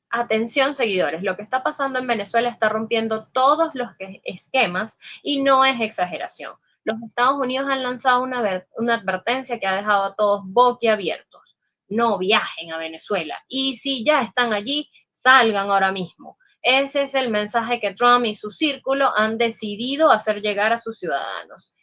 Atención, seguidores, lo que está pasando en Venezuela está rompiendo todos los esquemas y no es exageración. Los Estados Unidos han lanzado una advertencia que ha dejado a todos boquiabiertos. No viajen a Venezuela y si ya están allí, salgan ahora mismo. Ese es el mensaje que Trump y su círculo han decidido hacer llegar a sus ciudadanos.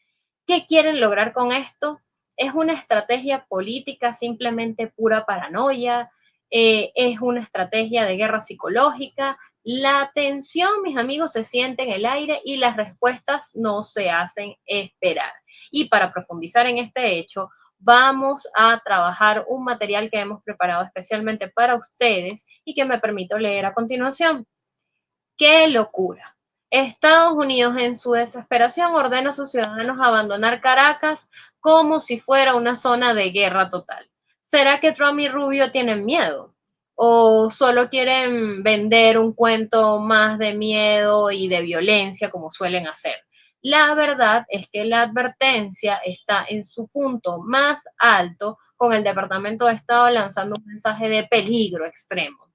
¿Qué quieren lograr con esto? ¿Es una estrategia política simplemente pura paranoia? ¿Es una estrategia de guerra psicológica? La tensión, mis amigos, se siente en el aire y las respuestas no se hacen esperar. Y para profundizar en este hecho, vamos a trabajar un material que hemos preparado especialmente para ustedes y que me permito leer a continuación. ¡Qué locura! Estados Unidos, en su desesperación, ordena a sus ciudadanos abandonar Caracas como si fuera una zona de guerra total. ¿Será que Trump y Rubio tienen miedo? ¿O solo quieren vender un cuento más de miedo y de violencia como suelen hacer? La verdad es que la advertencia está en su punto más alto, con el Departamento de Estado lanzando un mensaje de peligro extremo.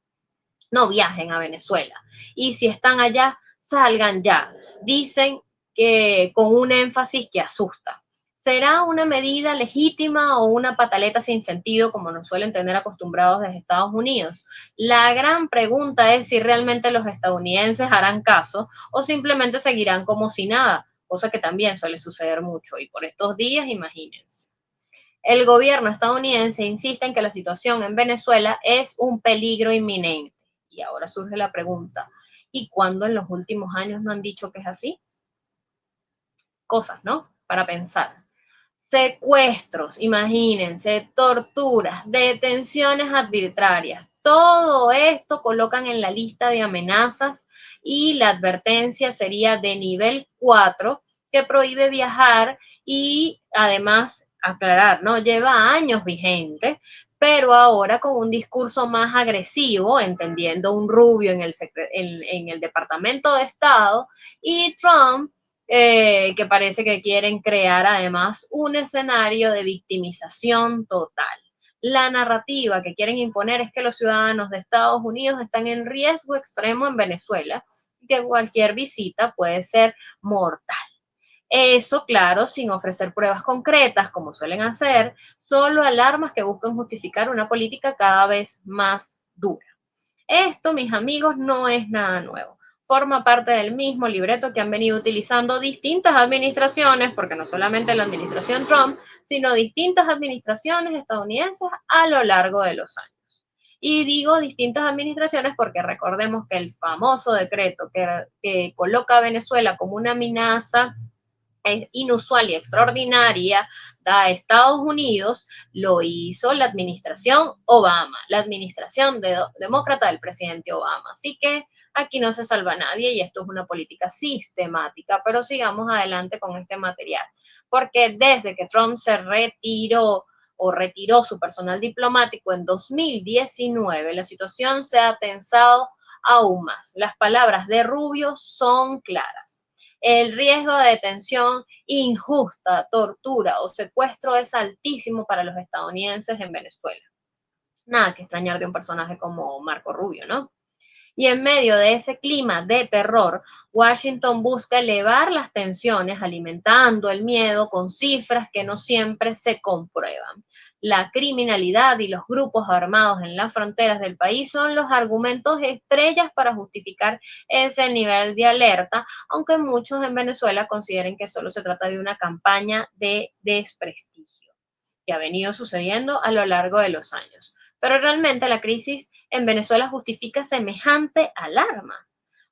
No viajen a Venezuela. Y si están allá, salgan ya. Dicen que con un énfasis que asusta. ¿Será una medida legítima o una pataleta sin sentido como nos suelen tener acostumbrados desde Estados Unidos? La gran pregunta es si realmente los estadounidenses harán caso o simplemente seguirán como si nada, cosa que también suele suceder mucho. Y por estos días, imagínense. El gobierno estadounidense insiste en que la situación en Venezuela es un peligro inminente. Y ahora surge la pregunta, ¿y cuándo en los últimos años no han dicho que es así? Cosas, ¿no? Para pensar. Secuestros, imagínense, torturas, detenciones arbitrarias. Todo esto colocan en la lista de amenazas y la advertencia sería de nivel 4 que prohíbe viajar y además aclarar, ¿no? Lleva años vigente, pero ahora con un discurso más agresivo, entendiendo un Rubio en el Departamento de Estado y Trump que parece que quieren crear además un escenario de victimización total. La narrativa que quieren imponer es que los ciudadanos de Estados Unidos están en riesgo extremo en Venezuela y que cualquier visita puede ser mortal. Eso, claro, sin ofrecer pruebas concretas, como suelen hacer, solo alarmas que buscan justificar una política cada vez más dura. Esto, mis amigos, no es nada nuevo. Forma parte del mismo libreto que han venido utilizando distintas administraciones, porque no solamente la administración Trump, sino distintas administraciones estadounidenses a lo largo de los años. Y digo distintas administraciones porque recordemos que el famoso decreto que coloca a Venezuela como una amenaza inusual y extraordinaria a Estados Unidos, lo hizo la administración Obama, la administración demócrata del presidente Obama. Así que aquí no se salva nadie y esto es una política sistemática, pero sigamos adelante con este material, porque desde que Trump se retiró o retiró su personal diplomático en 2019, la situación se ha tensado aún más. Las palabras de Rubio son claras. El riesgo de detención injusta, tortura o secuestro es altísimo para los estadounidenses en Venezuela. Nada que extrañar de un personaje como Marco Rubio, ¿no? Y en medio de ese clima de terror, Washington busca elevar las tensiones, alimentando el miedo con cifras que no siempre se comprueban. La criminalidad y los grupos armados en las fronteras del país son los argumentos estrellas para justificar ese nivel de alerta, aunque muchos en Venezuela consideren que solo se trata de una campaña de desprestigio que ha venido sucediendo a lo largo de los años. Pero realmente la crisis en Venezuela justifica semejante alarma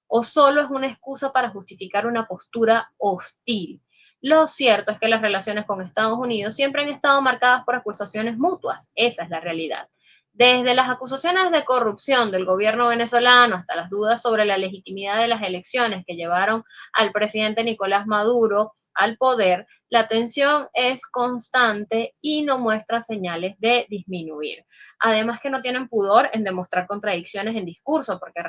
o solo es una excusa para justificar una postura hostil. Lo cierto es que las relaciones con Estados Unidos siempre han estado marcadas por acusaciones mutuas, esa es la realidad. Desde las acusaciones de corrupción del gobierno venezolano hasta las dudas sobre la legitimidad de las elecciones que llevaron al presidente Nicolás Maduro al poder, la tensión es constante y no muestra señales de disminuir. Además que no tienen pudor en demostrar contradicciones en discurso, porque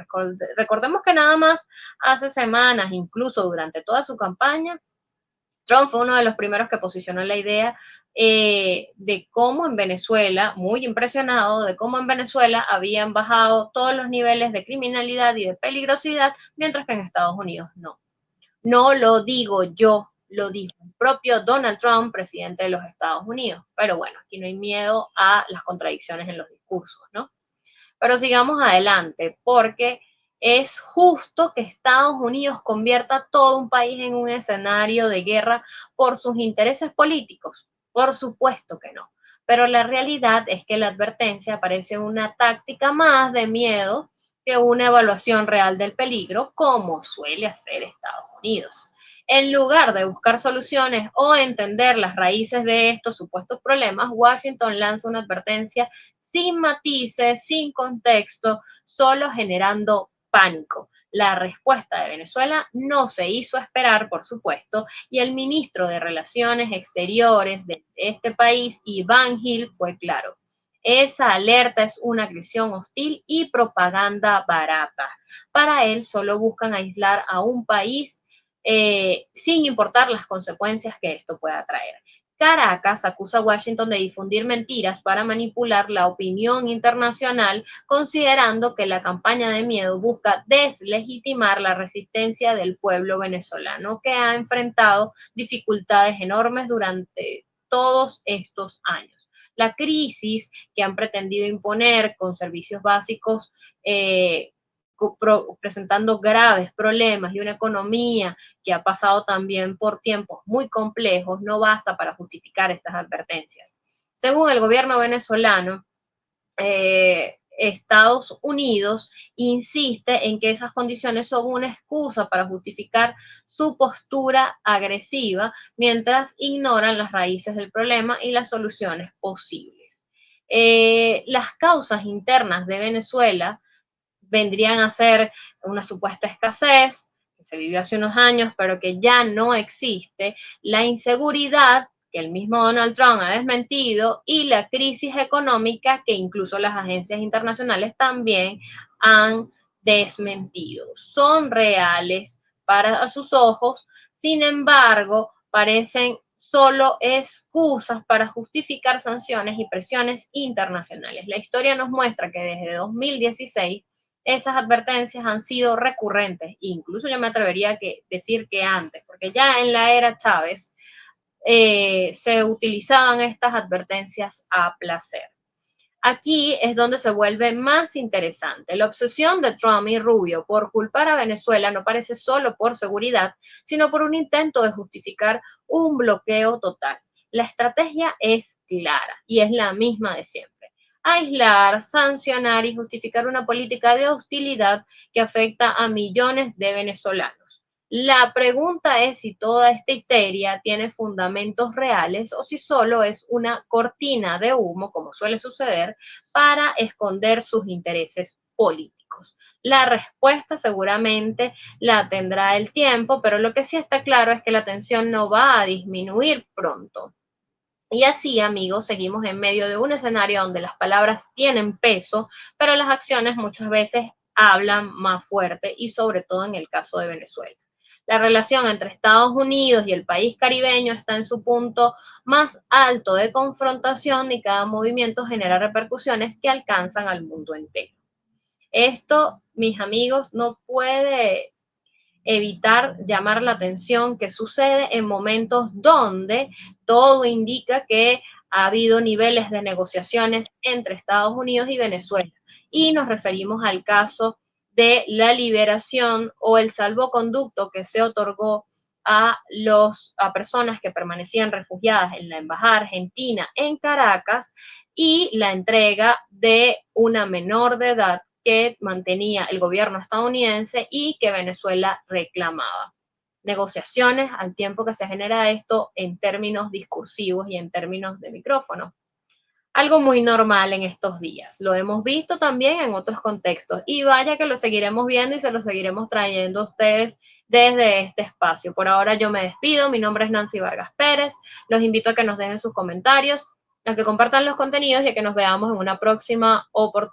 recordemos que nada más hace semanas, incluso durante toda su campaña, Trump fue uno de los primeros que posicionó la idea de cómo en Venezuela, muy impresionado de cómo en Venezuela habían bajado todos los niveles de criminalidad y de peligrosidad, mientras que en Estados Unidos no. No lo digo yo, lo dijo el propio Donald Trump, presidente de los Estados Unidos. Pero bueno, aquí no hay miedo a las contradicciones en los discursos, ¿no? Pero sigamos adelante, porque es justo que Estados Unidos convierta todo un país en un escenario de guerra por sus intereses políticos. Por supuesto que no. Pero la realidad es que la advertencia parece una táctica más de miedo que una evaluación real del peligro, como suele hacer Estados Unidos. En lugar de buscar soluciones o entender las raíces de estos supuestos problemas, Washington lanza una advertencia sin matices, sin contexto, solo generando pánico. La respuesta de Venezuela no se hizo esperar, por supuesto, y el ministro de Relaciones Exteriores de este país, Iván Gil, fue claro. Esa alerta es una agresión hostil y propaganda barata. Para él solo buscan aislar a un país sin importar las consecuencias que esto pueda traer. Caracas acusa a Washington de difundir mentiras para manipular la opinión internacional, considerando que la campaña de miedo busca deslegitimar la resistencia del pueblo venezolano, que ha enfrentado dificultades enormes durante todos estos años. La crisis que han pretendido imponer con servicios básicos presentando graves problemas y una economía que ha pasado también por tiempos muy complejos, no basta para justificar estas advertencias. Según el gobierno venezolano, Estados Unidos insiste en que esas condiciones son una excusa para justificar su postura agresiva, mientras ignoran las raíces del problema y las soluciones posibles. Las causas internas de Venezuela vendrían a ser una supuesta escasez que se vivió hace unos años, pero que ya no existe, la inseguridad que el mismo Donald Trump ha desmentido y la crisis económica que incluso las agencias internacionales también han desmentido. Son reales para sus ojos, sin embargo, parecen solo excusas para justificar sanciones y presiones internacionales. La historia nos muestra que desde 2016 esas advertencias han sido recurrentes, incluso yo me atrevería a decir que antes, porque ya en la era Chávez se utilizaban estas advertencias a placer. Aquí es donde se vuelve más interesante. La obsesión de Trump y Rubio por culpar a Venezuela no parece solo por seguridad, sino por un intento de justificar un bloqueo total. La estrategia es clara y es la misma de siempre: aislar, sancionar y justificar una política de hostilidad que afecta a millones de venezolanos. La pregunta es si toda esta histeria tiene fundamentos reales o si solo es una cortina de humo, como suele suceder, para esconder sus intereses políticos. La respuesta seguramente la tendrá el tiempo, pero lo que sí está claro es que la tensión no va a disminuir pronto. Y así, amigos, seguimos en medio de un escenario donde las palabras tienen peso, pero las acciones muchas veces hablan más fuerte, y sobre todo en el caso de Venezuela. La relación entre Estados Unidos y el país caribeño está en su punto más alto de confrontación y cada movimiento genera repercusiones que alcanzan al mundo entero. Esto, mis amigos, no puede evitar llamar la atención que sucede en momentos donde todo indica que ha habido niveles de negociaciones entre Estados Unidos y Venezuela. Y nos referimos al caso de la liberación o el salvoconducto que se otorgó a personas que permanecían refugiadas en la Embajada Argentina en Caracas, y la entrega de una menor de edad que mantenía el gobierno estadounidense y que Venezuela reclamaba. Negociaciones al tiempo que se genera esto en términos discursivos y en términos de micrófono. Algo muy normal en estos días. Lo hemos visto también en otros contextos y vaya que lo seguiremos viendo y se lo seguiremos trayendo a ustedes desde este espacio. Por ahora yo me despido. Mi nombre es Nancy Vargas Pérez. Los invito a que nos dejen sus comentarios, a que compartan los contenidos y a que nos veamos en una próxima oportunidad.